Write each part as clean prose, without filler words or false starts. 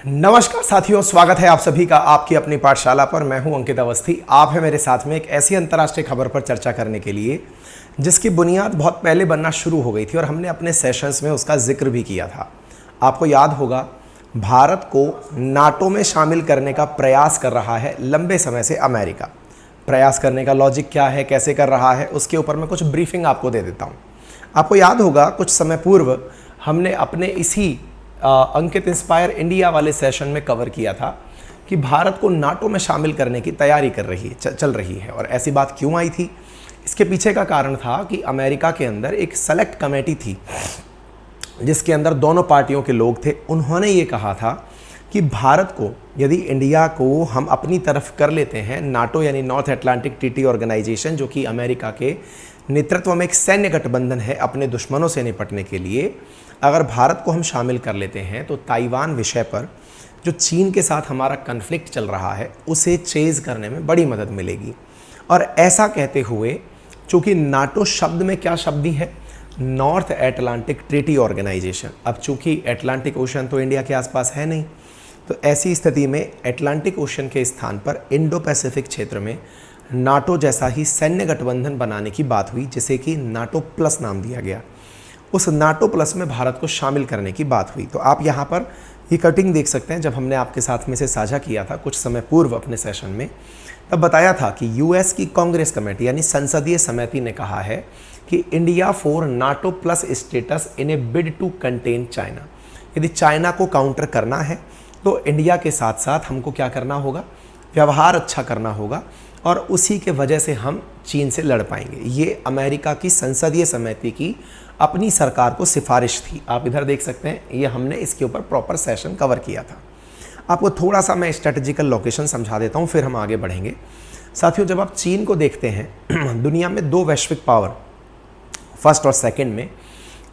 नमस्कार साथियों, स्वागत है आप सभी का आपकी अपनी पाठशाला पर। मैं हूं अंकित अवस्थी। आप हैं मेरे साथ में एक ऐसी अंतर्राष्ट्रीय खबर पर चर्चा करने के लिए जिसकी बुनियाद बहुत पहले बनना शुरू हो गई थी और हमने अपने सेशंस में उसका जिक्र भी किया था। आपको याद होगा, भारत को नाटो में शामिल करने का प्रयास कर रहा है लंबे समय से अमेरिका। प्रयास करने का लॉजिक क्या है, कैसे कर रहा है, उसके ऊपर मैं कुछ ब्रीफिंग आपको दे देता हूँ। आपको याद होगा, कुछ समय पूर्व हमने अपने इसी अंकित इंस्पायर इंडिया वाले सेशन में कवर किया था कि भारत को नाटो में शामिल करने की तैयारी चल रही है। और ऐसी बात क्यों आई थी, इसके पीछे का कारण था कि अमेरिका के अंदर एक सेलेक्ट कमेटी थी जिसके अंदर दोनों पार्टियों के लोग थे। उन्होंने ये कहा था कि भारत को, यदि इंडिया को हम अपनी तरफ कर लेते हैं, नाटो यानी नॉर्थ अटलांटिक ट्रीटी ऑर्गेनाइजेशन, जो कि अमेरिका के नेतृत्व में एक सैन्य गठबंधन है अपने दुश्मनों से निपटने के लिए, अगर भारत को हम शामिल कर लेते हैं तो ताइवान विषय पर जो चीन के साथ हमारा कन्फ्लिक्ट चल रहा है उसे चेज करने में बड़ी मदद मिलेगी। और ऐसा कहते हुए, चूँकि नाटो शब्द में क्या शब्द ही है, नॉर्थ अटलांटिक ट्रीटी ऑर्गेनाइजेशन। अब चूँकि अटलांटिक ओशन तो इंडिया के आसपास है नहीं, तो ऐसी स्थिति में अटलांटिक ओशन के स्थान पर इंडो पैसिफिक क्षेत्र में नाटो जैसा ही सैन्य गठबंधन बनाने की बात हुई, जिसे कि नाटो प्लस नाम दिया गया। उस नाटो प्लस में भारत को शामिल करने की बात हुई। तो आप यहाँ पर ये कटिंग देख सकते हैं। जब हमने आपके साथ में से साझा किया था कुछ समय पूर्व अपने सेशन में, तब बताया था कि यूएस की कांग्रेस कमेटी यानी संसदीय समिति ने कहा है कि India for NATO plus status in a bid to contain China. यदि चाइना को काउंटर करना है तो इंडिया के साथ साथ हमको क्या करना होगा, व्यवहार अच्छा करना होगा, और उसी के वजह से हम चीन से लड़ पाएंगे। ये अमेरिका की संसदीय समिति की अपनी सरकार को सिफारिश थी। आप इधर देख सकते हैं, ये हमने इसके ऊपर प्रॉपर सेशन कवर किया था। आपको थोड़ा सा मैं स्ट्रेटेजिकल लोकेशन समझा देता हूँ, फिर हम आगे बढ़ेंगे। साथियों, जब आप चीन को देखते हैं, दुनिया में दो वैश्विक पावर, फर्स्ट और सेकंड में,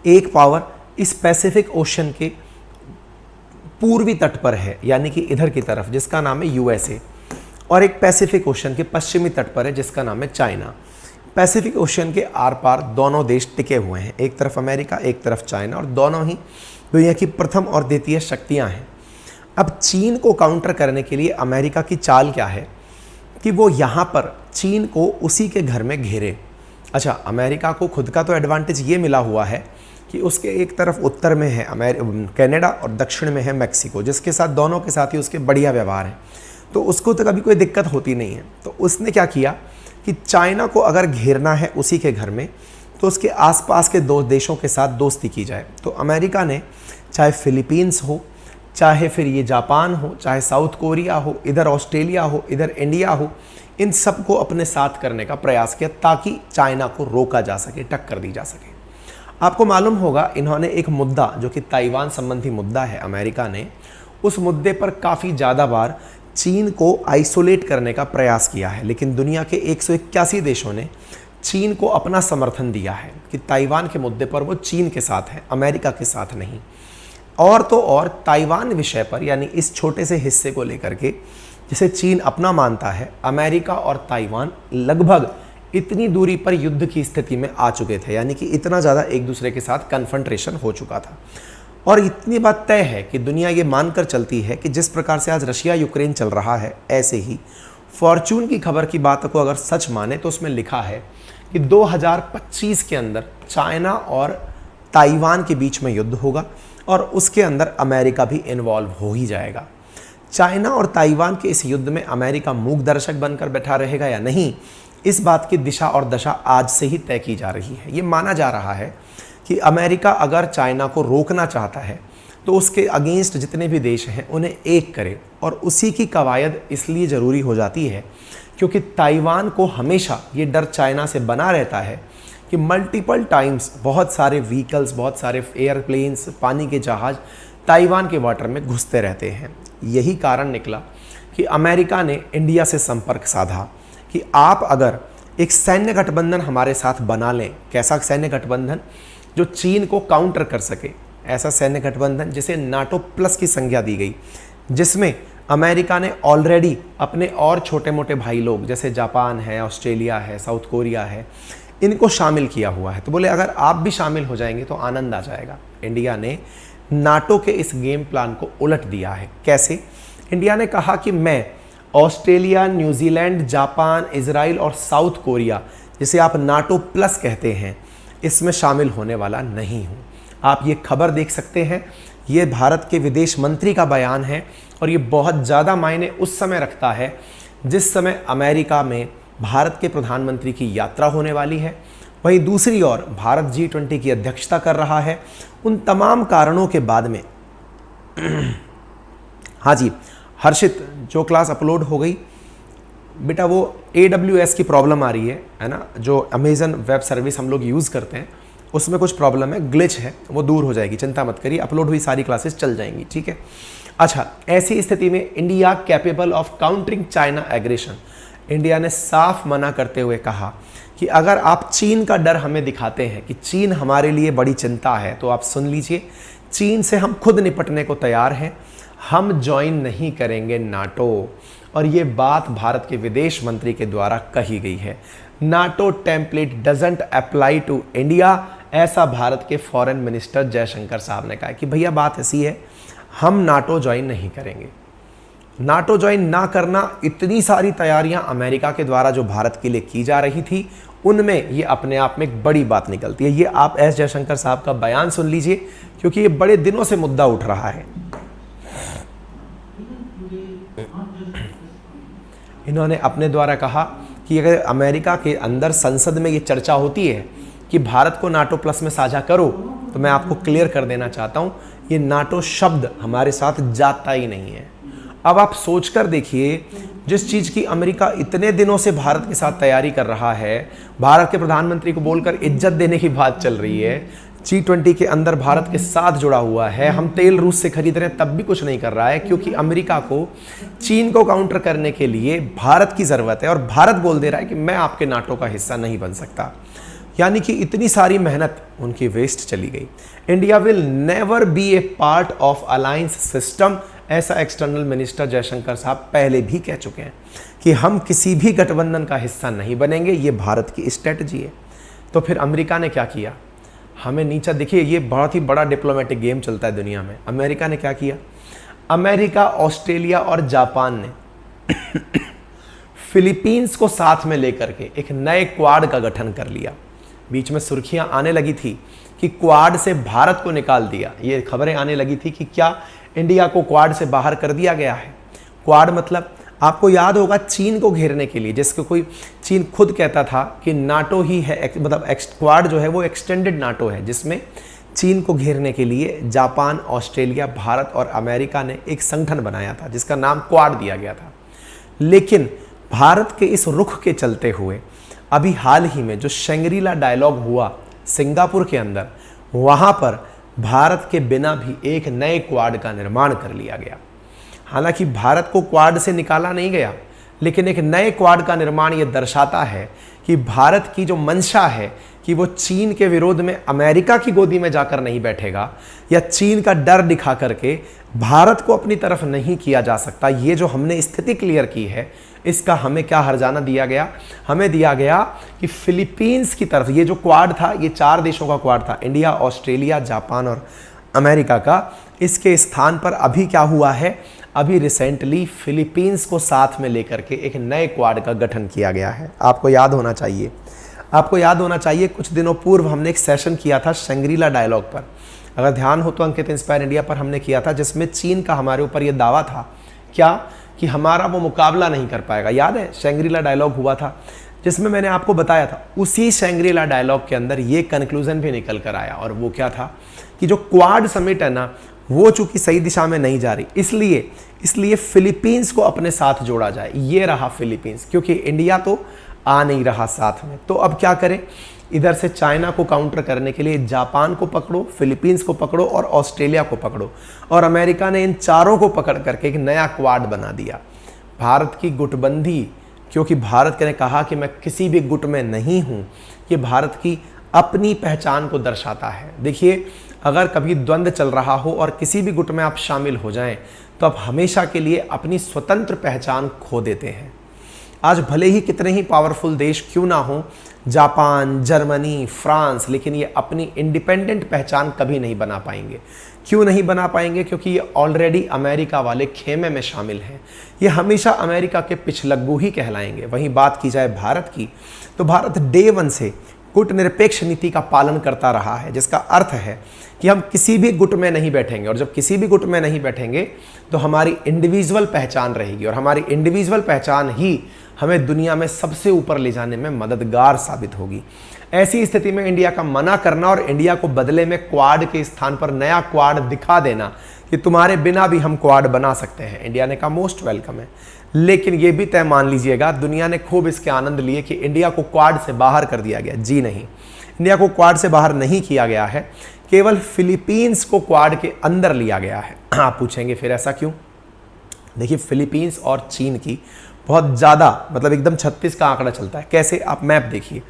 एक पावर इस पैसिफिक ओशन के पूर्वी तट पर है, यानी कि इधर की तरफ, जिसका नाम है यूएसए, और एक पैसिफिक ओशन के पश्चिमी तट पर है जिसका नाम है चाइना। पैसिफिक ओशन के आर पार दोनों देश टिके हुए हैं, एक तरफ अमेरिका, एक तरफ चाइना, और दोनों ही दुनिया की प्रथम और द्वितीय शक्तियां हैं। अब चीन को काउंटर करने के लिए अमेरिका की चाल क्या है कि वो यहाँ पर चीन को उसी के घर में घेरे। अच्छा, अमेरिका को खुद का तो एडवांटेज ये मिला हुआ है कि उसके एक तरफ उत्तर में है कनाडा और दक्षिण में है मैक्सिको, जिसके साथ दोनों के साथ ही उसके बढ़िया व्यवहार है, तो उसको तो कभी कोई दिक्कत होती नहीं है। तो उसने क्या किया कि चाइना को अगर घेरना है उसी के घर में, तो उसके आसपास के दो देशों के साथ दोस्ती की जाए। तो अमेरिका ने, चाहे फिलीपींस हो, चाहे फिर ये जापान हो, चाहे साउथ कोरिया हो, इधर ऑस्ट्रेलिया हो, इधर इंडिया हो, इन सबको अपने साथ करने का प्रयास किया ताकि चाइना को रोका जा सके, टक्कर दी जा सके। आपको मालूम होगा, इन्होंने एक मुद्दा जो कि ताइवान संबंधी मुद्दा है, अमेरिका ने उस मुद्दे पर काफ़ी ज़्यादा बार चीन को आइसोलेट करने का प्रयास किया है, लेकिन दुनिया के 181 देशों ने चीन को अपना समर्थन दिया है कि ताइवान के मुद्दे पर वो चीन के साथ है, अमेरिका के साथ नहीं। और तो और ताइवान विषय पर, यानी इस छोटे से हिस्से को लेकर के जिसे चीन अपना मानता है, अमेरिका और ताइवान लगभग इतनी दूरी पर युद्ध की स्थिति में आ चुके थे, यानी कि इतना ज़्यादा एक दूसरे के साथ कन्फ्रंटेशन हो चुका था। और इतनी बात तय है कि दुनिया ये मानकर चलती है कि जिस प्रकार से आज रशिया यूक्रेन चल रहा है, ऐसे ही फॉर्च्यून की खबर की बात को अगर सच माने तो उसमें लिखा है कि 2025 के अंदर चाइना और ताइवान के बीच में युद्ध होगा और उसके अंदर अमेरिका भी इन्वॉल्व हो ही जाएगा। चाइना और ताइवान के इस युद्ध में अमेरिका मूक दर्शक बनकर बैठा रहेगा या नहीं, इस बात की दिशा और दशा आज से ही तय की जा रही है। ये माना जा रहा है कि अमेरिका अगर चाइना को रोकना चाहता है तो उसके अगेंस्ट जितने भी देश हैं उन्हें एक करे, और उसी की कवायद इसलिए ज़रूरी हो जाती है क्योंकि ताइवान को हमेशा ये डर चाइना से बना रहता है कि मल्टीपल टाइम्स बहुत सारे व्हीकल्स, बहुत सारे एयरप्लेन्स, पानी के जहाज़ ताइवान के वाटर में घुसते रहते हैं। यही कारण निकला कि अमेरिका ने इंडिया से संपर्क साधा कि आप अगर एक सैन्य गठबंधन हमारे साथ बना लें। कैसा सैन्य गठबंधन? जो चीन को काउंटर कर सके, ऐसा सैन्य गठबंधन जिसे नाटो प्लस की संज्ञा दी गई, जिसमें अमेरिका ने ऑलरेडी अपने और छोटे मोटे भाई लोग जैसे जापान है, ऑस्ट्रेलिया है, साउथ कोरिया है, इनको शामिल किया हुआ है। तो बोले अगर आप भी शामिल हो जाएंगे तो आनंद आ जाएगा। इंडिया ने नाटो के इस गेम प्लान को उलट दिया है। कैसे? इंडिया ने कहा कि मैं ऑस्ट्रेलिया, न्यूजीलैंड, जापान, इजराइल और साउथ कोरिया, जिसे आप नाटो प्लस कहते हैं, इसमें शामिल होने वाला नहीं हूँ। आप ये खबर देख सकते हैं, ये भारत के विदेश मंत्री का बयान है और ये बहुत ज़्यादा मायने उस समय रखता है जिस समय अमेरिका में भारत के प्रधानमंत्री की यात्रा होने वाली है। वहीं दूसरी ओर भारत G20 की अध्यक्षता कर रहा है। उन तमाम कारणों के बाद में हाँ जी हर्षित, जो क्लास अपलोड हो गई बेटा, वो AWS की प्रॉब्लम आ रही है ना, जो अमेजन वेब सर्विस हम लोग यूज़ करते हैं उसमें कुछ प्रॉब्लम है, ग्लिच है, वो दूर हो जाएगी, चिंता मत करिए, अपलोड हुई सारी क्लासेस चल जाएंगी, ठीक है। अच्छा, ऐसी स्थिति में India capable of countering China aggression, India ने साफ मना करते हुए कहा कि अगर आप चीन का डर हमें दिखाते हैं कि चीन हमारे लिए बड़ी चिंता है, तो आप सुन लीजिए, चीन से हम खुद निपटने को तैयार हैं, हम ज्वाइन नहीं करेंगे नाटो। और ये बात भारत के विदेश मंत्री के द्वारा कही गई है। NATO template doesn't apply to India, ऐसा भारत के फॉरेन मिनिस्टर जयशंकर साहब ने कहा कि भैया बात ऐसी है, हम नाटो ज्वाइन नहीं करेंगे। नाटो ज्वाइन ना करना, इतनी सारी तैयारियां अमेरिका के द्वारा जो भारत के लिए की जा रही थी, उनमें ये अपने आप में एक बड़ी बात निकलती है। ये आप एस जयशंकर साहब का बयान सुन लीजिए, क्योंकि ये बड़े दिनों से मुद्दा उठ रहा है। इन्होंने अपने द्वारा कहा कि अगर अमेरिका के अंदर संसद में ये चर्चा होती है कि भारत को नाटो प्लस में साझा करो, तो मैं आपको क्लियर कर देना चाहता हूं, ये नाटो शब्द हमारे साथ जाता ही नहीं है। अब आप सोचकर देखिए, जिस चीज़ की अमेरिका इतने दिनों से भारत के साथ तैयारी कर रहा है, भारत के प्रधानमंत्री को बोलकर इज्जत देने की बात चल रही है, G20 के अंदर भारत के साथ जुड़ा हुआ है, हम तेल रूस से खरीद रहे हैं, तब भी कुछ नहीं कर रहा है, क्योंकि अमेरिका को चीन को काउंटर करने के लिए भारत की ज़रूरत है, और भारत बोल दे रहा है कि मैं आपके नाटो का हिस्सा नहीं बन सकता। यानी कि इतनी सारी मेहनत उनकी वेस्ट चली गई। India will never be A part of alliance system, ऐसा एक्सटर्नल मिनिस्टर जयशंकर साहब पहले भी कह चुके हैं कि हम किसी भी गठबंधन का हिस्सा नहीं बनेंगे, ये भारत की स्ट्रेटजी है। तो फिर अमेरिका ने क्या किया? हमें नीचा देखिए, ये बहुत ही बड़ा डिप्लोमेटिक गेम चलता है दुनिया में। अमेरिका ने क्या किया? अमेरिका, ऑस्ट्रेलिया और जापान ने फिलीपींस को साथ में लेकर के एक नए क्वाड का गठन कर लिया। बीच में सुर्खियां आने लगी थी कि क्वाड से भारत को निकाल दिया, ये खबरें आने लगी थी कि क्या इंडिया को क्वाड से बाहर कर दिया गया है। क्वाड मतलब आपको याद होगा, चीन को घेरने के लिए, जिसको कोई चीन खुद कहता था कि नाटो ही है, मतलब क्वाड जो है वो एक्सटेंडेड नाटो है, जिसमें चीन को घेरने के लिए जापान, ऑस्ट्रेलिया, भारत और अमेरिका ने एक संगठन बनाया था जिसका नाम क्वाड दिया गया था। लेकिन भारत के इस रुख के चलते हुए अभी हाल ही में जो शंग्रीला डायलॉग हुआ सिंगापुर के अंदर, वहाँ पर भारत के बिना भी एक नए क्वाड का निर्माण कर लिया गया। हालांकि भारत को क्वाड से निकाला नहीं गया, लेकिन एक नए क्वाड का निर्माण ये दर्शाता है कि भारत की जो मंशा है कि वो चीन के विरोध में अमेरिका की गोदी में जाकर नहीं बैठेगा, या चीन का डर दिखा करके भारत को अपनी तरफ नहीं किया जा सकता। ये जो हमने स्थिति क्लियर की है, इसका हमें क्या हर्जाना दिया गया? हमें दिया गया कि फिलीपींस की तरफ, ये जो क्वाड था, ये 4 देशों का क्वाड था, इंडिया, ऑस्ट्रेलिया, जापान और अमेरिका का। इसके स्थान पर अभी क्या हुआ है? अभी रिसेंटली फिलीपींस को साथ में लेकर के एक नए क्वाड का गठन किया गया है। आपको याद होना चाहिए, आपको याद होना चाहिए, कुछ दिनों पूर्व हमने एक सेशन किया था शंग्रीला डायलॉग पर, अगर ध्यान हो तो अंकित इंस्पायर इंडिया पर हमने किया था, जिसमें चीन का हमारे ऊपर यह दावा था क्या कि हमारा वो मुकाबला नहीं कर पाएगा। याद है शंग्रीला डायलॉग हुआ था, जिसमें मैंने आपको बताया था, उसी शंग्रीला डायलॉग के अंदर ये कंक्लूजन भी निकल कर आया, और वो क्या था कि जो क्वाड समिट है ना, वो चूंकि सही दिशा में नहीं जा रही, इसलिए फिलीपींस को अपने साथ जोड़ा जाए। ये रहा फिलीपींस, क्योंकि इंडिया तो आ नहीं रहा साथ में। तो अब क्या करें? इधर से चाइना को काउंटर करने के लिए जापान को पकड़ो, फिलीपींस को पकड़ो और ऑस्ट्रेलिया को पकड़ो, और अमेरिका ने इन चारों को पकड़ करके एक नया क्वाड बना दिया। भारत की गुटबंदी, क्योंकि भारत ने कहा कि मैं किसी भी गुट में नहीं हूं, ये भारत की अपनी पहचान को दर्शाता है। देखिए, अगर कभी द्वंद्व चल रहा हो और किसी भी गुट में आप शामिल हो जाएं तो आप हमेशा के लिए अपनी स्वतंत्र पहचान खो देते हैं। आज भले ही कितने ही पावरफुल देश क्यों ना हो, जापान, जर्मनी, फ्रांस, लेकिन ये अपनी इंडिपेंडेंट पहचान कभी नहीं बना पाएंगे। क्यों नहीं बना पाएंगे? क्योंकि ये ऑलरेडी अमेरिका वाले खेमे में शामिल हैं। ये हमेशा अमेरिका के पिछलग्गू ही कहलाएंगे। वहीं बात की जाए भारत की, तो भारत डे वन से गुटनिरपेक्ष नीति का पालन करता रहा है, जिसका अर्थ है कि हम किसी भी गुट में नहीं बैठेंगे, और जब किसी भी गुट में नहीं बैठेंगे तो हमारी इंडिविजुअल पहचान रहेगी, और हमारी इंडिविजुअल पहचान ही हमें दुनिया में सबसे ऊपर ले जाने में मददगार साबित होगी। ऐसी स्थिति में इंडिया का मना करना और इंडिया को बदले में क्वाड के स्थान पर नया क्वाड दिखा देना कि तुम्हारे बिना भी हम क्वाड बना सकते हैं, इंडिया ने कहा मोस्ट वेलकम है। लेकिन यह भी तय मान लीजिएगा, दुनिया ने खूब इसके आनंद लिए कि इंडिया को क्वाड से बाहर कर दिया गया। जी नहीं, इंडिया को क्वाड से बाहर नहीं किया गया है, केवल फिलीपींस को क्वाड के अंदर लिया गया है। आप पूछेंगे फिर ऐसा क्यों? देखिए, फिलीपींस और चीन की बहुत ज़्यादा, मतलब एकदम 36 का आंकड़ा चलता है। कैसे? आप मैप देखिए,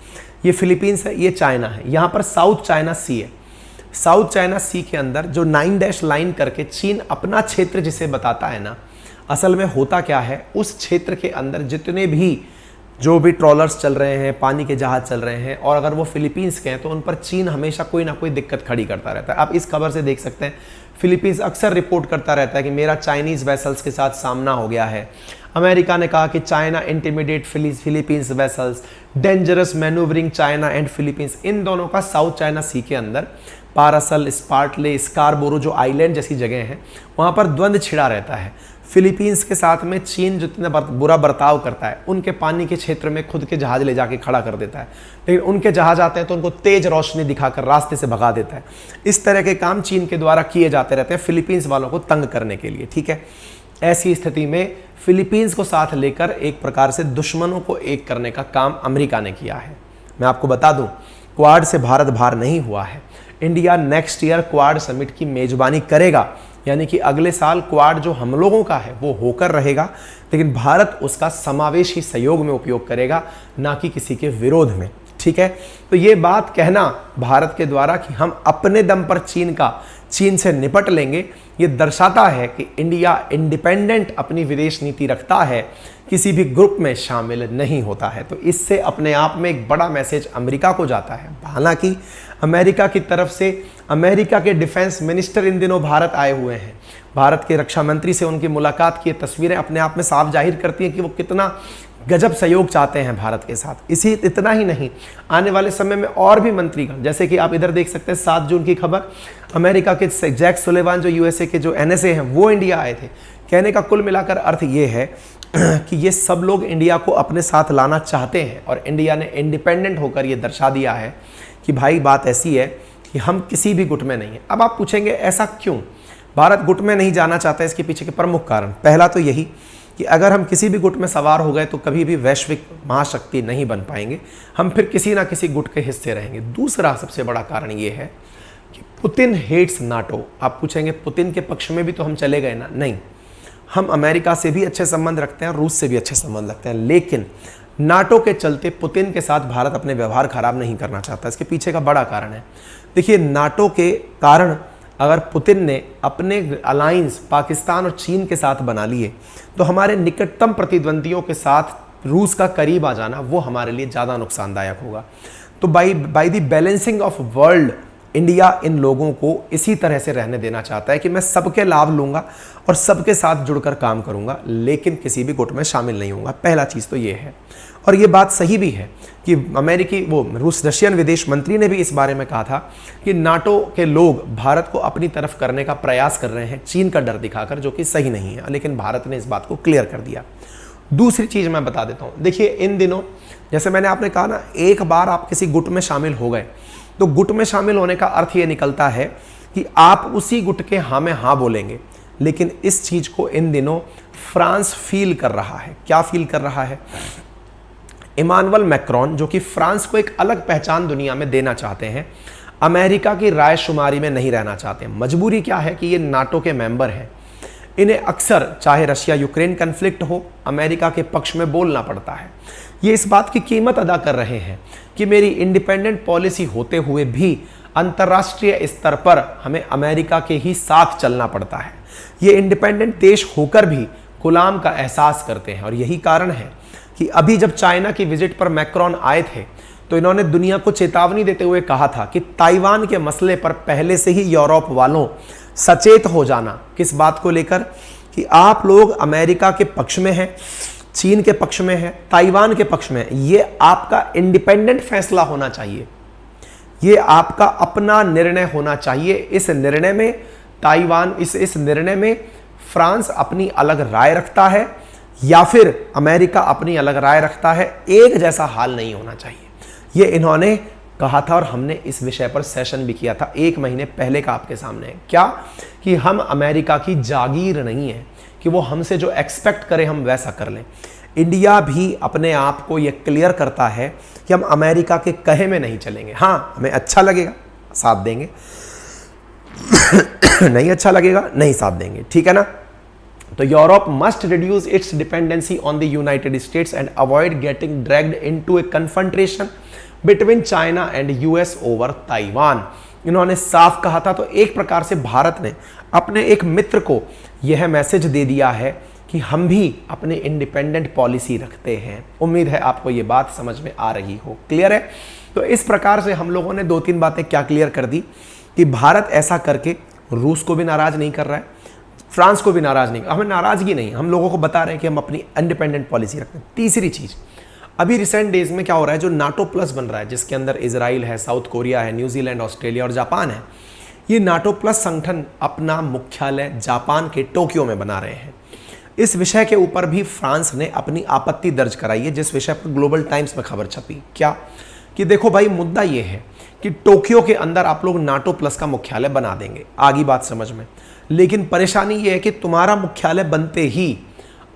ये फिलीपींस है, ये चाइना है, यहाँ पर साउथ चाइना सी है। साउथ चाइना सी के अंदर जो 9 डैश लाइन करके चीन अपना क्षेत्र जिसे बताता है ना, असल में होता क्या है, उस क्षेत्र के अंदर जितने भी जो भी ट्रॉलर्स चल रहे हैं, पानी के जहाज चल रहे हैं, और अगर वो फिलीपींस के हैं तो उन पर चीन हमेशा कोई ना कोई दिक्कत खड़ी करता रहता है। आप इस खबर से देख सकते हैं, फिलीपींस अक्सर रिपोर्ट करता रहता है कि मेरा चाइनीज़ वेसल्स के साथ सामना हो गया है। अमेरिका ने कहा कि China intimidate Philippines vessels, dangerous manoeuvring China and Philippines. इन दोनों का साउथ चाइना सी के अंदर पारासल, स्पार्टले, स्कारबोरो जो आइलैंड जैसी जगह हैं, वहाँ पर द्वंद्व छिड़ा रहता है। फिलीपींस के साथ में चीन जितना बुरा बर्ताव करता है, उनके पानी के क्षेत्र में खुद के जहाज ले जाके खड़ा कर देता है, लेकिन उनके जहाज आते हैं तो उनको तेज रोशनी दिखाकर रास्ते से भगा देता है। इस तरह के काम चीन के द्वारा किए जाते रहते हैं फिलीपींस वालों को तंग करने के लिए। ठीक है, ऐसी स्थिति में फिलीपींस को साथ लेकर एक प्रकार से दुश्मनों को एक करने का काम अमेरिका ने किया है। मैं आपको बता दूं, क्वाड से भारत बाहर नहीं हुआ है। India next year quad summit की मेजबानी करेगा, यानी कि अगले साल क्वाड जो हम लोगों का है वो होकर रहेगा, लेकिन भारत उसका समावेशी सहयोग में उपयोग करेगा, ना कि किसी के विरोध में। ठीक है, तो ये बात कहना भारत के द्वारा कि हम अपने दम पर चीन से निपट लेंगे, ये दर्शाता है कि इंडिया इंडिपेंडेंट अपनी विदेश नीति रखता है, किसी भी ग्रुप में शामिल नहीं होता है। तो इससे अपने आप में एक बड़ा मैसेज अमेरिका को जाता है। हालांकि अमेरिका की तरफ से अमेरिका के डिफेंस मिनिस्टर इन दिनों भारत आए हुए हैं, भारत के रक्षा मंत्री से उनकी मुलाकात की तस्वीरें अपने आप में साफ जाहिर करती हैं कि वो कितना गजब सहयोग चाहते हैं भारत के साथ। इतना ही नहीं, आने वाले समय में और भी मंत्रीगण, जैसे कि आप इधर देख सकते हैं 7 जून की खबर, अमेरिका के जैक सुलेवान जो यूएसए के जो एनएसए हैं वो इंडिया आए थे। कहने का कुल मिलाकर अर्थ ये है कि ये सब लोग इंडिया को अपने साथ लाना चाहते हैं, और इंडिया ने इंडिपेंडेंट होकर ये दर्शा दिया है कि भाई बात ऐसी है कि हम किसी भी गुट में नहीं है। अब आप पूछेंगे ऐसा क्यों भारत गुट में नहीं जाना चाहता है? इसके पीछे के प्रमुख कारण, पहला तो यही कि अगर हम किसी भी गुट में सवार हो गए तो कभी भी वैश्विक महाशक्ति नहीं बन पाएंगे, हम फिर किसी ना किसी गुट के हिस्से रहेंगे। दूसरा सबसे बड़ा कारण ये है कि पुतिन हेट्स नाटो। आप पूछेंगे पुतिन के पक्ष में भी तो हम चले गए ना? नहीं, हम अमेरिका से भी अच्छे संबंध रखते हैं, रूस से भी अच्छे संबंध रखते हैं, लेकिन नाटो के चलते पुतिन के साथ भारत अपने व्यवहार खराब नहीं करना चाहता। इसके पीछे का बड़ा कारण है, देखिए, नाटो के कारण अगर पुतिन ने अपने अलायंस पाकिस्तान और चीन के साथ बना लिए तो हमारे निकटतम प्रतिद्वंदियों के साथ रूस का करीब आ जाना वो हमारे लिए ज़्यादा नुकसानदायक होगा। तो by the balancing of world, India in लोगों को इसी तरह से रहने देना चाहता है कि मैं सबके लाभ लूंगा और सबके साथ जुड़कर काम करूंगा, लेकिन किसी भी गुट में शामिल नहीं होऊंगा। पहला चीज़ तो ये है, और ये बात सही भी है कि रशियन विदेश मंत्री ने भी इस बारे में कहा था कि नाटो के लोग भारत को अपनी तरफ करने का प्रयास कर रहे हैं चीन का डर दिखाकर, जो कि सही नहीं है, लेकिन भारत ने इस बात को क्लियर कर दिया। दूसरी चीज़ मैं बता देता हूँ, देखिए, इन दिनों जैसे मैंने आपने कहा ना, एक बार आप किसी गुट में शामिल हो गए तो गुट में शामिल होने का अर्थ ये निकलता है कि आप उसी गुट के हाँ में हाँ बोलेंगे। लेकिन इस चीज़ को इन दिनों फ्रांस फील कर रहा है। क्या फील कर रहा है? इमानुएल मैक्रोन, जो कि फ्रांस को एक अलग पहचान दुनिया में देना चाहते हैं, अमेरिका की रायशुमारी में नहीं रहना चाहते। मजबूरी क्या है कि ये नाटो के मेंबर हैं, इन्हें अक्सर चाहे रशिया यूक्रेन कन्फ्लिक्ट हो, अमेरिका के पक्ष में बोलना पड़ता है। ये इस बात की कीमत अदा कर रहे हैं कि मेरी इंडिपेंडेंट पॉलिसी होते हुए भी अंतर्राष्ट्रीय स्तर पर हमें अमेरिका के ही साथ चलना पड़ता है। ये इंडिपेंडेंट देश होकर भी गुलाम का एहसास करते हैं और यही कारण है कि अभी जब चाइना की विजिट पर मैक्रोन आए थे तो इन्होंने दुनिया को चेतावनी देते हुए कहा था कि ताइवान के मसले पर पहले से ही यूरोप वालों सचेत हो जाना। किस बात को लेकर कि आप लोग अमेरिका के पक्ष में हैं, चीन के पक्ष में है, ताइवान के पक्ष में है। ये आपका इंडिपेंडेंट फैसला होना चाहिए, ये आपका अपना निर्णय होना चाहिए। इस निर्णय में ताइवान इस निर्णय में फ्रांस अपनी अलग राय रखता है या फिर अमेरिका अपनी अलग राय रखता है, एक जैसा हाल नहीं होना चाहिए। ये इन्होंने कहा था और हमने इस विषय पर सेशन भी किया था 1 महीने पहले का आपके सामने है। क्या कि हम अमेरिका की जागीर नहीं है कि वो हमसे जो एक्सपेक्ट करे हम वैसा कर लें। इंडिया भी अपने आप को ये क्लियर करता है कि हम अमेरिका के कहे में नहीं चलेंगे। हाँ, हमें अच्छा लगेगा साथ देंगे, नहीं अच्छा लगेगा नहीं साथ देंगे, ठीक है ना। तो Europe must reduce it's dependency on the United states and avoid getting dragged into A confrontation between China and US over Taiwan. इन्होंने साफ कहा था। तो एक प्रकार से भारत ने अपने एक मित्र को यह मैसेज दे दिया है कि हम भी अपने इंडिपेंडेंट पॉलिसी रखते हैं। उम्मीद है आपको ये बात समझ में आ रही हो, क्लियर है। तो इस प्रकार से हम लोगों ने 2-3 बातें क्या क्लियर कर दी कि भारत ऐसा करके रूस को भी नाराज नहीं कर रहा है, फ्रांस को भी नाराज नहीं, हमें नाराजगी नहीं, हम लोगों को बता रहे हैं कि हम अपनी इंडिपेंडेंट पॉलिसी रखते हैं। तीसरी चीज, अभी रिसेंट डेज में क्या हो रहा है, जो नाटो प्लस बन रहा है जिसके अंदर इजराइल है, साउथ कोरिया है, न्यूजीलैंड, ऑस्ट्रेलिया और जापान है। ये नाटो प्लस संगठन अपना मुख्यालय जापान के टोक्यो में बना रहे हैं। इस विषय के ऊपर भी फ्रांस ने अपनी आपत्ति दर्ज कराई है, जिस विषय पर ग्लोबल टाइम्स में खबर छपी। क्या कि देखो भाई, मुद्दा ये है कि टोक्यो के अंदर आप लोग नाटो प्लस का मुख्यालय बना देंगे, आगे बात समझ में, लेकिन परेशानी ये है कि तुम्हारा मुख्यालय बनते ही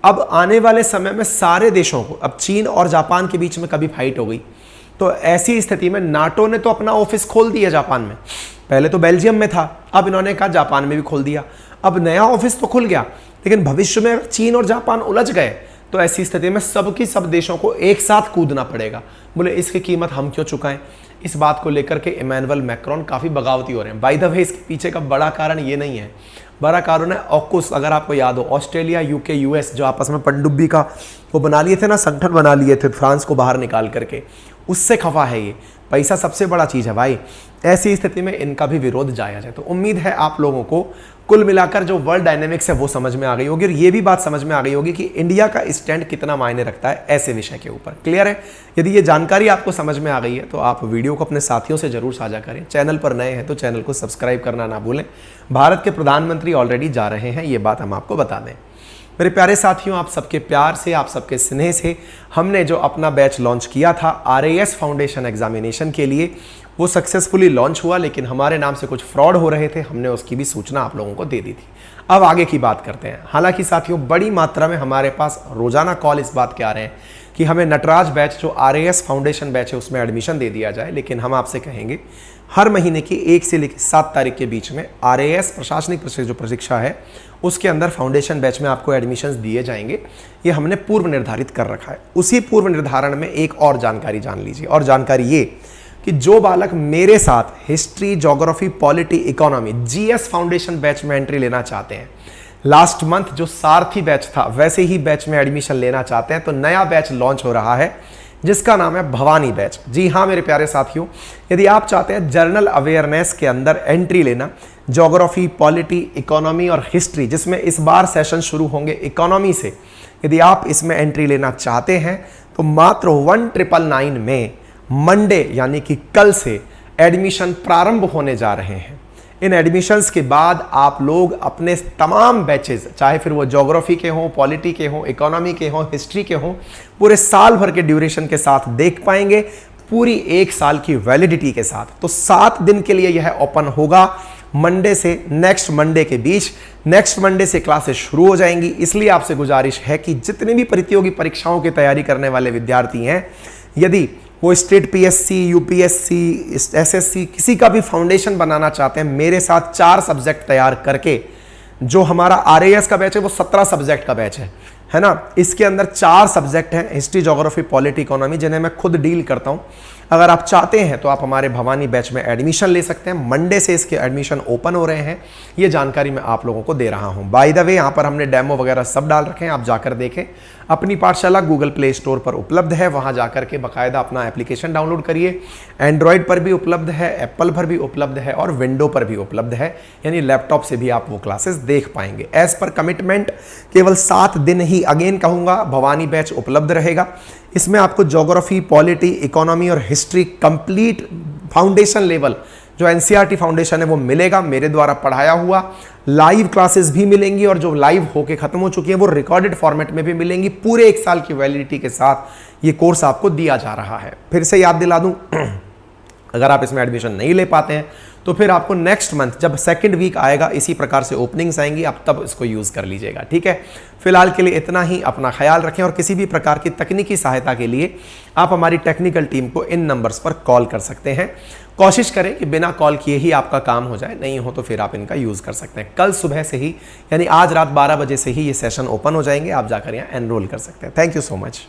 अब आने वाले समय में सारे देशों को, अब चीन और जापान के बीच में कभी फाइट हो गई तो ऐसी स्थिति में नाटो ने तो अपना ऑफिस खोल दिया जापान में, पहले तो बेल्जियम में था, अब इन्होंने कहा जापान में भी खोल दिया। अब नया ऑफिस तो खुल गया, लेकिन भविष्य में अगर चीन और जापान उलझ गए तो ऐसी स्थिति में सब देशों को एक साथ कूदना पड़ेगा। बोले इसकी कीमत हम क्यों चुकाएं। इस बात को लेकर के इमैनुअल मैक्रोन काफ़ी बगावती हो रहे हैं। बाय द वे, इसके पीछे का बड़ा कारण ये नहीं है, बड़ा कारण है ऑकुस। अगर आपको याद हो, ऑस्ट्रेलिया, यूके, यूएस जो आपस में पनडुब्बी का वो बना लिए थे ना, संगठन बना लिए थे फ्रांस को बाहर निकाल करके, उससे खफा है ये। पैसा सबसे बड़ा चीज़ है भाई। ऐसी स्थिति में इनका भी विरोध जाया जाए। तो उम्मीद है आप लोगों को कुल मिलाकर जो वर्ल्ड डायनेमिक्स है वो समझ में आ गई होगी और ये भी बात समझ में आ गई होगी कि इंडिया का स्टैंड कितना मायने रखता है ऐसे विषय के ऊपर। क्लियर है। यदि ये जानकारी आपको समझ में आ गई है तो आप वीडियो को अपने साथियों से जरूर साझा करें। चैनल पर नए हैं तो चैनल को सब्सक्राइब करना ना भूलें। भारत के प्रधानमंत्री ऑलरेडी जा रहे हैं, ये बात हम आपको बता दें। मेरे प्यारे साथियों, आप सबके प्यार से, आप सबके स्नेह से हमने जो अपना बैच लॉन्च किया था RAS फाउंडेशन एग्जामिनेशन के लिए, वो सक्सेसफुली लॉन्च हुआ, लेकिन हमारे नाम से कुछ फ्रॉड हो रहे थे, हमने उसकी भी सूचना आप लोगों को दे दी थी। अब आगे की बात करते हैं। हालांकि साथियों, बड़ी मात्रा में हमारे पास रोजाना कॉल इस बात के आ रहे हैं कि हमें नटराज बैच जो RAS फाउंडेशन बैच है उसमें एडमिशन दे दिया जाए, लेकिन हम आपसे कहेंगे हर महीने की 1 से लेकर 7 तारीख के बीच में RAS प्रशासनिक जो परीक्षा है उसके अंदर फाउंडेशन बैच में आपको एडमिशन्स दिए जाएंगे। ये हमने पूर्व निर्धारित कर रखा है। उसी पूर्व निर्धारण में एक और जानकारी जान लीजिए, और जानकारी ये कि जो बालक मेरे साथ history, geography, polity, economy GS foundation batch में एंट्री लेना चाहते हैं, लास्ट मंथ जो सारथी बैच था वैसे ही बैच में एडमिशन लेना चाहते हैं, तो नया बैच लॉन्च हो रहा है जिसका नाम है भवानी बैच। जी हाँ मेरे प्यारे साथियों, यदि आप चाहते हैं जनरल अवेयरनेस के अंदर एंट्री लेना, ज्योग्राफी, पॉलिटी, इकोनॉमी और हिस्ट्री, जिसमें इस बार सेशन शुरू होंगे इकोनॉमी से, यदि आप इसमें एंट्री लेना चाहते हैं तो मात्र 1999 में मंडे यानी कि कल से एडमिशन प्रारंभ होने जा रहे हैं। इन एडमिशन्स के बाद आप लोग अपने तमाम बैचेस, चाहे फिर वो ज्योग्राफी के हों, पॉलिटी के हों, इकोनॉमी के हों, हिस्ट्री के हों, पूरे साल भर के ड्यूरेशन के साथ देख पाएंगे, पूरी 1 साल की वैलिडिटी के साथ। तो 7 दिन के लिए यह ओपन होगा, मंडे से नेक्स्ट मंडे के बीच। नेक्स्ट मंडे से क्लासेस शुरू हो जाएंगी। इसलिए आपसे गुजारिश है कि जितने भी प्रतियोगी परीक्षाओं की तैयारी करने वाले विद्यार्थी हैं, यदि वो स्टेट PSC, UPSC, SSC किसी का भी फाउंडेशन बनाना चाहते हैं, मेरे साथ 4 सब्जेक्ट तैयार करके, जो हमारा RAS का बैच है वो 17 सब्जेक्ट का बैच है ना। इसके अंदर 4 सब्जेक्ट हैं, हिस्ट्री, ज्योग्राफी, पॉलिटी, इकोनॉमी, जिन्हें मैं खुद डील करता हूं। अगर आप चाहते हैं तो आप हमारे भवानी बैच में एडमिशन ले सकते हैं। मंडे से इसके एडमिशन ओपन हो रहे हैं, ये जानकारी मैं आप लोगों को दे रहा हूं। बाय द वे यहाँ पर हमने डेमो वगैरह सब डाल रखे हैं, आप जाकर देखें। अपनी पाठशाला गूगल प्ले स्टोर पर उपलब्ध है, वहां जाकर के बाकायदा अपना एप्लीकेशन डाउनलोड करिए। एंड्रॉयड पर भी उपलब्ध है, एप्पल पर भी उपलब्ध है और विंडो पर भी उपलब्ध है, यानी लैपटॉप से भी आप वो क्लासेस देख पाएंगे। एज पर कमिटमेंट केवल 7 दिन ही, अगेन कहूंगा, भवानी बैच उपलब्ध रहेगा। इसमें आपको ज्योग्राफी, पॉलिटी, इकोनॉमी और हिस्ट्री कंप्लीट फाउंडेशन लेवल जो एनसीईआरटी फाउंडेशन है वो मिलेगा, मेरे द्वारा पढ़ाया हुआ। लाइव क्लासेस भी मिलेंगी और जो लाइव होके खत्म हो चुकी है वो रिकॉर्डेड फॉर्मेट में भी मिलेंगी। पूरे 1 साल की वैलिडिटी के साथ ये कोर्स आपको दिया जा रहा है। फिर से याद दिला दूं, अगर आप इसमें एडमिशन नहीं ले पाते हैं तो फिर आपको नेक्स्ट मंथ जब 2nd वीक आएगा, इसी प्रकार से ओपनिंग्स आएंगी, आप तब इसको यूज़ कर लीजिएगा, ठीक है। फिलहाल के लिए इतना ही, अपना ख्याल रखें और किसी भी प्रकार की तकनीकी सहायता के लिए आप हमारी टेक्निकल टीम को इन नंबर्स पर कॉल कर सकते हैं। कोशिश करें कि बिना कॉल किए ही आपका काम हो जाए, नहीं हो तो फिर आप इनका यूज़ कर सकते हैं। कल सुबह से ही, यानी आज रात 12 बजे से ही ये सेशन ओपन हो जाएंगे, आप जाकर यहाँ एनरोल कर सकते हैं। Thank you so much.